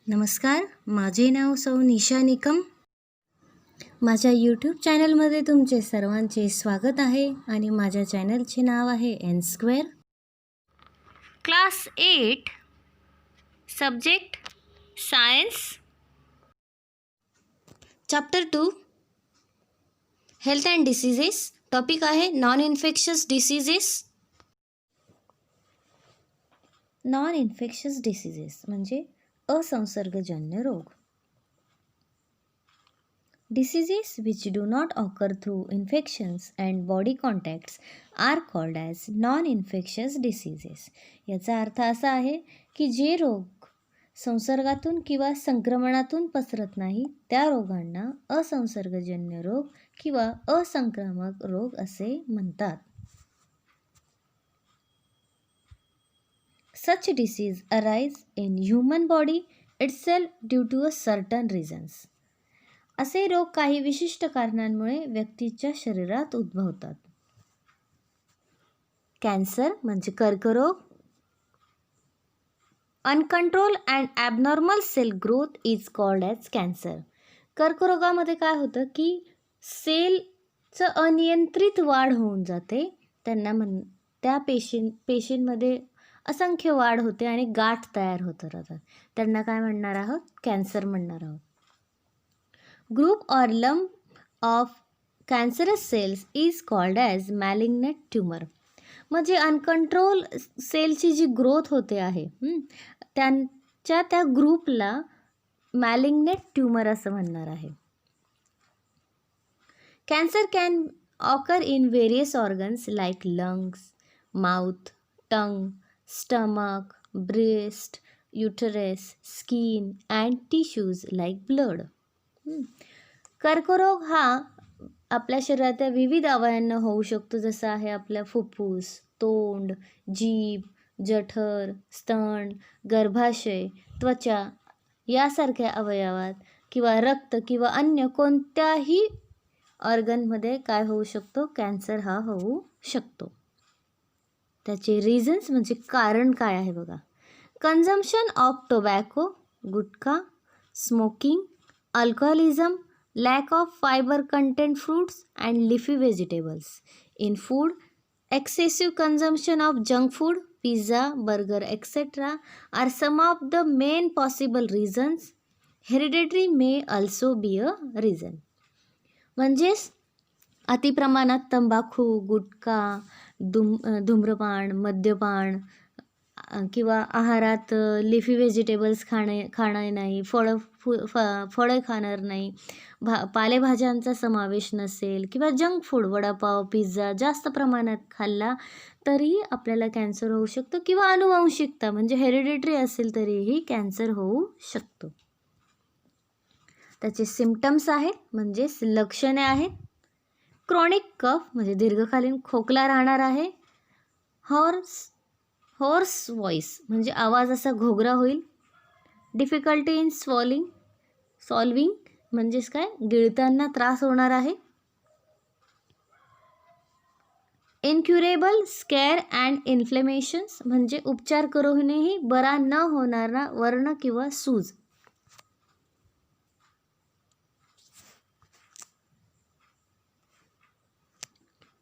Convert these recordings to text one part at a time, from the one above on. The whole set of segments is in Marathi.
नमस्कार, माझे नाव सौ निशा निकम. माझ्या यूट्यूब चॅनलमध्ये तुमचे सर्वांचे स्वागत आहे आणि माझ्या चॅनलचे नाव आहे N square. Class 8 subject science, chapter 2 health and diseases. Topic आहे non infectious diseases. Non infectious diseases म्हणजे असंसर्गजन्य रोग. Diseases which do not occur through infections and body contacts are called as non-infectious diseases. याचा अर्थ असा आहे की जे रोग संसर्गातून किंवा संक्रमणातून पसरत नाही त्या रोगांना असंसर्गजन्य रोग किंवा असंक्रामक रोग असे म्हणतात. Such disease arise in human body itself due to a certain reasons. असे रोग काही विशिष्ट कारणांमुळे व्यक्तीच्या शरीरात उद्भवतात. कॅन्सर म्हणजे कर्करोग. Uncontrol and abnormal cell growth is called as cancer. कर्करोगामध्ये काय होतं की सेलचं अनियंत्रित वाढ होऊन जाते. त्या पेशींमध्ये असंख्य वाढ होते आणि गाठ तयार होत राहतात. त्यांना काय म्हणणार आहोत? कॅन्सर म्हणणार आहोत. Group or lump of cancerous cells is called as malignant tumor. म्हणजे अनकंट्रोल सेलची जी ग्रोथ होते आहे त्या ग्रुपला मॅलिग्नेंट ट्यूमर असं म्हणणार आहे. Cancer can occur in various organs like lungs, mouth, tongue, stomach, breast, uterus, skin and tissues like blood. कर्करोग हा आपल्या शरीराच्या विविध अवयवांना होऊ शकतो. जसं आहे आपल्या फुफ्फुस, तोंड, जीभ, जठर, स्तन, गर्भाशय, त्वचा यासारख्या अवयवात किंवा रक्त किंवा अन्य कोणत्याही ऑर्गनमध्ये काय होऊ शकतो? कॅन्सर हा होऊ शकतो. त्याचे रिझन्स म्हणजे कारण काय आहे बघा. Consumption of tobacco, gutkha, smoking, alcoholism, lack of fiber content fruits and leafy vegetables in food, excessive consumption of junk food, pizza, burger, etc. are some of the main possible reasons. Hereditary may also be a reason. म्हणजेच अतिप्रमाणात तंबाखू, गुटखा, धूम्रपान, मद्यपान किंवा आहारात लिफी व्हेजिटेबल्स खाणे नाही, फळं खाणार नाही, पालेभाज्यांचा समावेश नसेल किंवा जंक फूड वडापाव, पिझ्झा जास्त प्रमाणात खाल्ला तरीही आपल्याला कॅन्सर होऊ शकतो किंवा आनुवंशिकता म्हणजे हेरिडिटरी असेल तरीही कॅन्सर होऊ शकतो. त्याचे सिम्पटम्स आहेत म्हणजे लक्षणे आहेत. क्रॉनिक कफ म्हणजे दीर्घकालीन खोकला राहणार आहे. होर्स व्हॉइस म्हणजे आवाज असा घोगरा होईल. डिफिकल्टी इन सॉल्विंग म्हणजेच काय गिळताना त्रास होणार आहे. इनक्युरेबल स्कॅर अँड इन्फ्लेमेशन्स म्हणजे उपचार करूनही बरा न होणारा वर्ण किंवा सूज.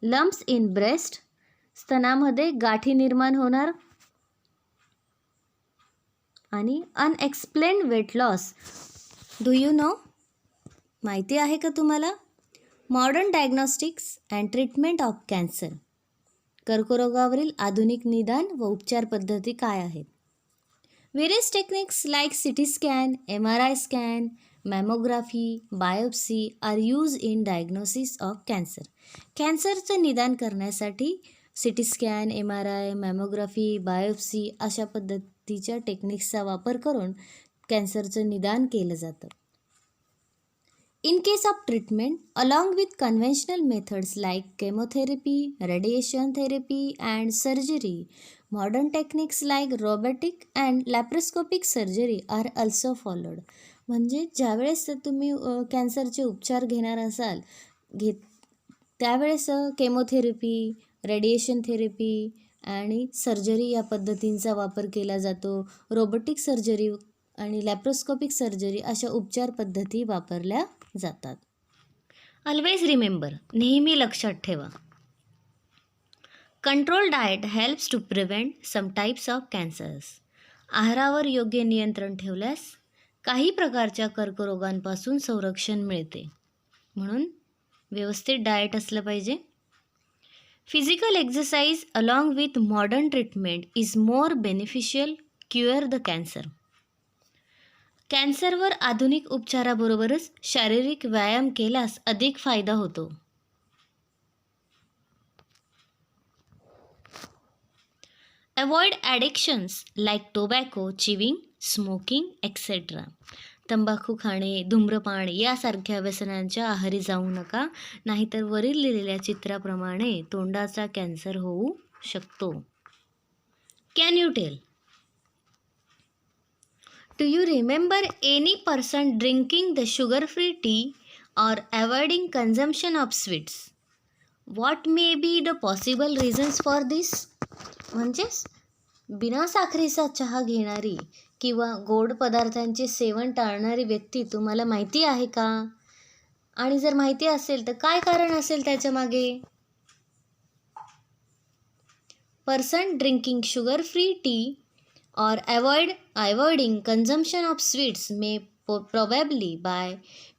लम्प्स इन ब्रेस्ट स्तनामध्ये गाठी निर्माण होणार. आणि unexplained weight loss. Do you know? माहिती आहे का तुम्हाला? Modern diagnostics and treatment of cancer. कर्करोगावरील आधुनिक निदान व उपचार पद्धती काय आहेत? Various techniques like CT scan, MRI scan, mammography, biopsy are use in diagnosis of cancer. कॅन्सरचं निदान करण्यासाठी CT scan, MRI, mammography, biopsy अशा पद्धतीच्या टेक्निक्सचा वापर करून कॅन्सरचं निदान केलं जातं. In case of treatment, along with conventional methods like chemotherapy, radiation therapy and surgery, modern techniques like robotic and laparoscopic surgery are also followed. म्हणजे ज्यावेळेस तुम्ही कॅन्सरचे उपचार घेणार असाल त्यावेळेस केमोथेरपी, रेडिएशन थेरपी आणि सर्जरी या पद्धतींचा वापर केला जातो. रोबोटिक सर्जरी आणि लॅप्रोस्कोपिक सर्जरी अशा उपचार पद्धती वापरल्या जातात. ऑलवेज रिमेंबर, नेहमी लक्षात ठेवा, control diet helps to prevent some types of cancers. आहारावर योग्य नियंत्रण ठेवल्यास काही प्रकारच्या कर्करोगांपासून संरक्षण मिळते. म्हणून व्यवस्थित डाएट असलं पाहिजे. Physical exercise along with modern treatment is more beneficial cure the cancer. कॅन्सरवर आधुनिक उपचाराबरोबरच शारीरिक व्यायाम केल्यास अधिक फायदा होतो. Avoid addictions like tobacco, chewing, smoking etcetera. तंबाखू खाणे, धूम्रपान यासारख्या व्यसनांच्या आहारी जाऊ नका, नाहीतर वरील लिहिलेल्या चित्राप्रमाणे तोंडाचा कॅन्सर होऊ शकतो. Can you tell, do you remember any person drinking the sugar free tea or avoiding consumption of sweets? What may be the possible reasons for this? म्हणजेच बिना साखरेचा चहा घेणारी किंवा गोड पदार्थांचे सेवन टाळणारी व्यक्ती तुम्हाला माहिती आहे का? आणि जर माहिती असेल तर काय कारण असेल त्याच्या मागे? Person drinking sugar free tea or avoiding consumption of sweets may probably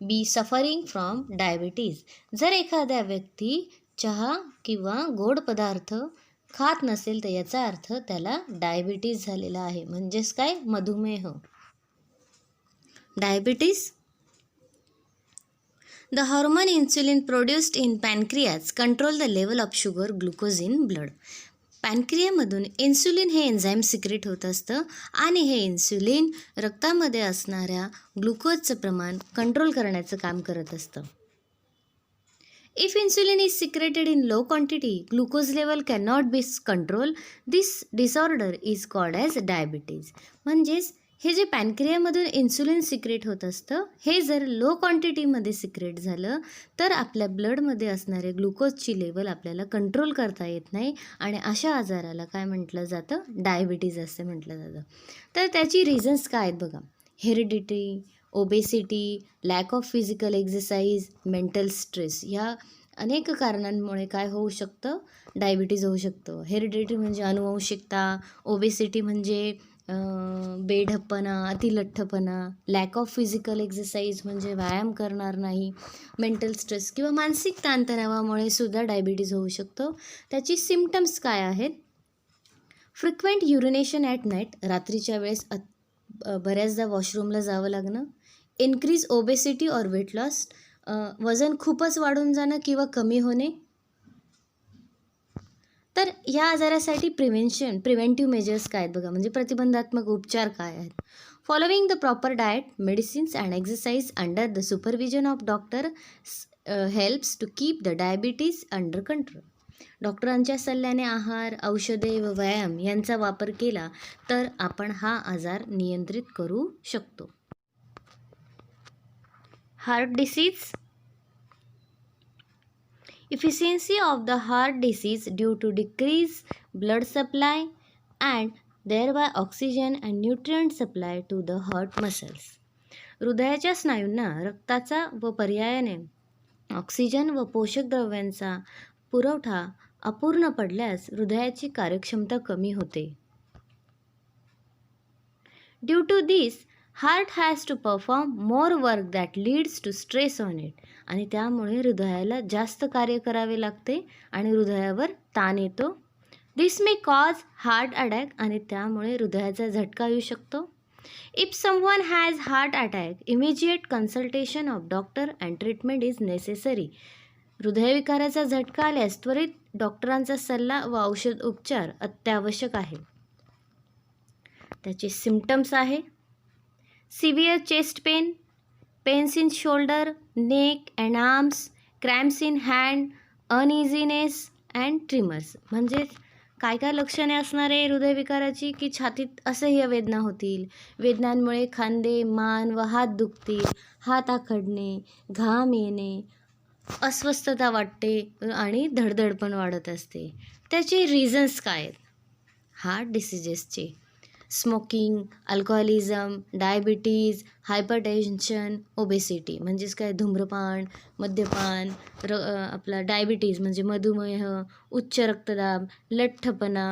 be suffering from diabetes. जर एखाद्या व्यक्ती चहा किंवा गोड पदार्थ खात नसेल तर याचा अर्थ त्याला डायबिटीज झालेला आहे. म्हणजेच काय? मधुमेह. Diabetes. The hormone insulin produced in pancreas control the level of sugar glucose in blood. पॅनक्रियामधून इन्सुलिन हे एन्झाईम सिक्रेट होत असतं आणि हे इन्सुलिन रक्तामध्ये असणाऱ्या ग्लुकोजचं प्रमाण कंट्रोल करण्याचं काम करत असतं. If insulin is secreted in low quantity, glucose level can not be control. This disorder is called as diabetes. म्हणजेच हे जे पॅनक्रियामधून इन्सुलिन सिक्रेट होत असतं हे जर लो क्वांटिटीमध्ये सिक्रेट झालं तर आपल्या ब्लडमध्ये असणारे ग्लुकोजची लेवल आपल्याला कंट्रोल करता येत नाही आणि अशा आजाराला काय म्हटलं जातं? डायबिटीज असे म्हटलं जातं. तर त्याची रिझन्स काय आहेत बघा. Heredity, obesity, lack of physical exercise, mental stress या अनेक कारणांमुळे काय होऊ शकतं? डायबिटीज होऊ शकतं. हेरिडिटी म्हणजे अनुवंशिकता, ओबेसिटी म्हणजे बेढप्पणा, अतिलठ्ठपणा, लॅक ऑफ फिजिकल एक्सरसाइज म्हणजे व्यायाम करणार नाही, मेंटल स्ट्रेस किंवा मानसिक ताणतणावामुळे सुद्धा डायबिटीज होऊ शकतो. त्याची सिम्पटम्स काय आहेत? फ्रिक्वेंट युरिनेशन ॲट नाईट, रात्रीच्या वेळेस बऱ्याचदा वॉशरूमला जावं लागणं. Increase obesity or weight loss, वजन खूपच वाढून जाणं किंवा कमी होणे. तर ह्या आजारासाठी प्रिव्हेंटिव्ह मेजर्स काय आहेत बघा, म्हणजे प्रतिबंधात्मक उपचार काय आहेत? Following the proper diet, medicines and exercise under the supervision of doctor helps to keep the diabetes under control. डॉक्टरांच्या सल्ल्याने आहार, औषधे व व्यायाम यांचा वापर केला तर आपण हा आजार नियंत्रित करू शकतो. Heart disease. Efficiency of the heart disease due to decreased blood supply and thereby oxygen and nutrient supply to the heart muscles. हृदयाच्या स्नायूंना रक्ताचा व पर्यायाने ऑक्सिजन व पोषक द्रव्यांचा पुरवठा अपूर्ण पडल्यास हृदयाची कार्यक्षमता कमी होते. Due to this heart has to perform more work that leads to stress on it. आणि त्यामुळे हृदयाला जास्त कार्य करावे लागते आणि हृदयावर ताण येतो. This may cause heart attack, आणि त्यामुळे हृदयाचा झटका येऊ शकतो. If someone has heart attack, immediate consultation of doctor and treatment is necessary. हृदयविकाराचा झटका आल्यास त्वरित डॉक्टरांचा सल्ला व औषध उपचार अत्यावश्यक आहे. त्याचे सिम्पटम्स आहे severe chest pain, pains in shoulder, neck and arms, cramps in hand, uneasiness and tremors. म्हणजेच काय काय लक्षणे असणार आहे हृदयविकाराची? की छातीत असह्य वेदना होतील, वेदनांमुळे खांदे, मान व हात दुखतील, हात आखडणे, घाम येणे, अस्वस्थता वाटते आणि धडधड पण वाढत असते. त्याचे रिझन्स काय आहेत हार्ट डिसिजेसचे? Smoking, alcoholism, diabetes, hypertension, obesity म्हणजेच काय धूम्रपान, मद्यपान, आपला डायबिटीज म्हणजे मधुमेह, उच्च रक्तदाब, लठ्ठपणा.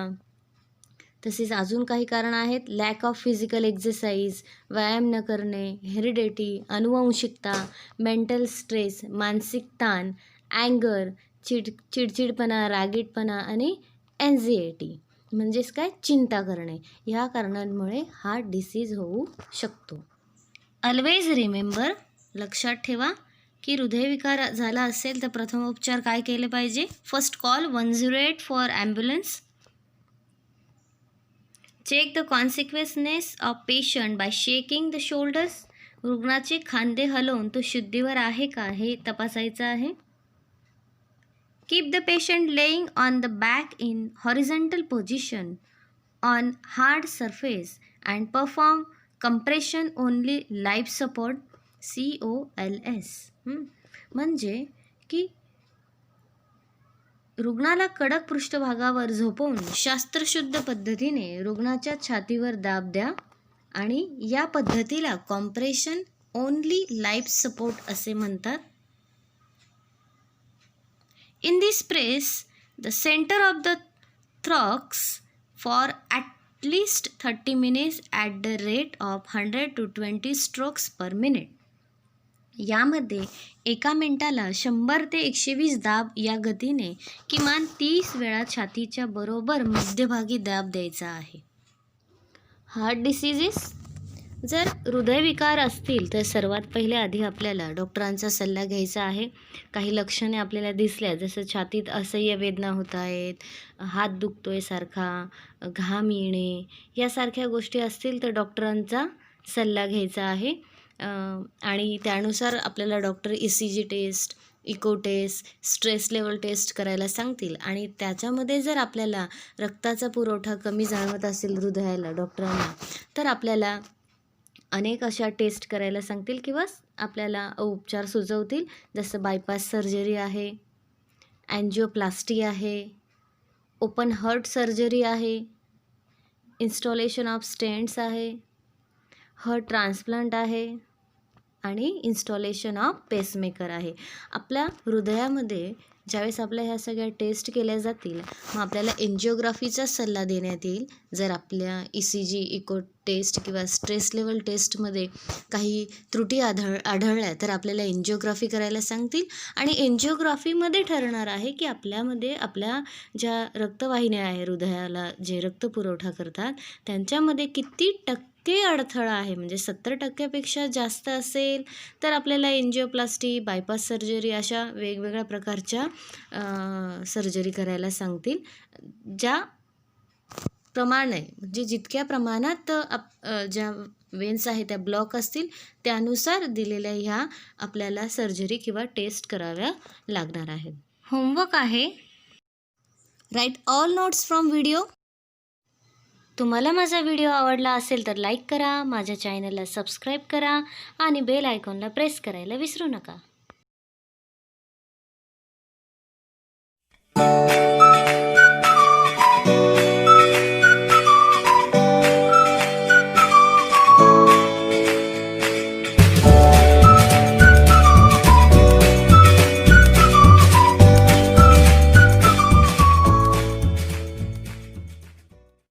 तसेच अजून काही कारण आहेत. लॅक ऑफ फिजिकल एक्झरसाइज, व्यायाम न करणे, हेरिडिटी, अनुवंशिकता, मेंटल स्ट्रेस, मानसिक ताण, अँगर, चिडचिडपणा, रागीटपणा आणि एन्झायटी म्हणजेच काय चिंता करणे. ह्या कारणांमुळे हार्ट डिसीज होऊ शकतो. ऑलवेज रिमेंबर, लक्षात ठेवा की हृदयविकार झाला असेल तर प्रथमोपचार काय केले पाहिजे. First call 108 for ambulance. Check the consequences of patient by shaking the shoulders. रुग्णाचे खांदे हलवून तो शुद्धीवर आहे का हे तपासायचं आहे. Keep the patient laying on the back in horizontal position on hard surface and perform compression only life support COLS. म्हणजे की रुग्णाला कडक पृष्ठभागावर झोपवून शास्त्रशुद्ध पद्धतीने रुग्णाच्या छातीवर दाब द्या आणि या पद्धतीला कॉम्प्रेशन ओनली लाईफ सपोर्ट असे म्हणतात. In this press the centre of the thorax for at least 30 minutes at the rate of 100 to 20 strokes per minute. यामध्ये एका मिनिटाला 100 ते 120 दाब या गतीने किमान 30 वेळा छातीच्या बरोबर मध्यभागी दाब द्यायचा आहे. हार्ट डिसीजेस, जर हृदयविकार असतील तर सर्वात पहिले आधी आपल्याला डॉक्टरांचा सल्ला घ्यायचा आहे. काही लक्षणे आपल्याला दिसल्या जसं छातीत असह्य वेदना होत आहेत, हात दुखतोय सारखा, घाम येणे यासारख्या गोष्टी असतील तर डॉक्टरांचा सल्ला घ्यायचा आहे. आणि त्यानुसार आपल्याला doctor ECG test, echo test, stress level test करायला सांगतील. आणि त्याच्यामध्ये जर आपल्याला रक्ताचा पुरवठा कमी जाणवत असेल हृदयाला डॉक्टरांना तर आपल्याला अनेक अशा टेस्ट करायला सांगतील किंवा आपल्याला उपचार सुचवतील. जसं बायपास सर्जरी आहे, अँजिओप्लास्टी आहे, ओपन हार्ट सर्जरी आहे, इन्स्टॉलेशन ऑफ स्टेंट्स आहे, हार्ट ट्रान्सप्लांट आहे आणि इन्स्टॉलेशन ऑफ पेसमेकर आहे. आपल्या हृदयामध्ये ज्यावेळेस आपल्या ह्या सगळ्या टेस्ट केल्या जातील मग आपल्याला एन्जिओग्राफीचा सल्ला देण्यात येईल. जर आपल्या ECG, इको टेस्ट किंवा स्ट्रेस लेवल टेस्टमध्ये काही त्रुटी आढळल्या तर आपल्याला एन्जिओग्राफी करायला सांगतील. आणि एन्जिओग्राफीमध्ये ठरणार आहे की आपल्यामध्ये आपल्या ज्या रक्तवाहिन्या आहे हृदयाला जे रक्तपुरवठा करतात त्यांच्यामध्ये किती टक्के अडथळा आहे. म्हणजे 70% जास्त असेल तर आपल्याला एन्जिओप्लास्टी, बायपास सर्जरी अशा वेगवेगळ्या प्रकारच्या सर्जरी करायला सांगतील. ज्या प्रमाणे म्हणजे जितक्या प्रमाणात ज्या वेन्स आहेत त्या ब्लॉक असतील त्यानुसार दिलेल्या ह्या आपल्याला सर्जरी किंवा टेस्ट कराव्या लागणार आहेत. होमवर्क आहे, write all notes from video. तुम्हाला माझा व्हिडिओ आवडला असेल तर लाईक करा, माझ्या चॅनलला सबस्क्राईब करा आणि बेल आयकॉनला प्रेस करायला विसरू नका.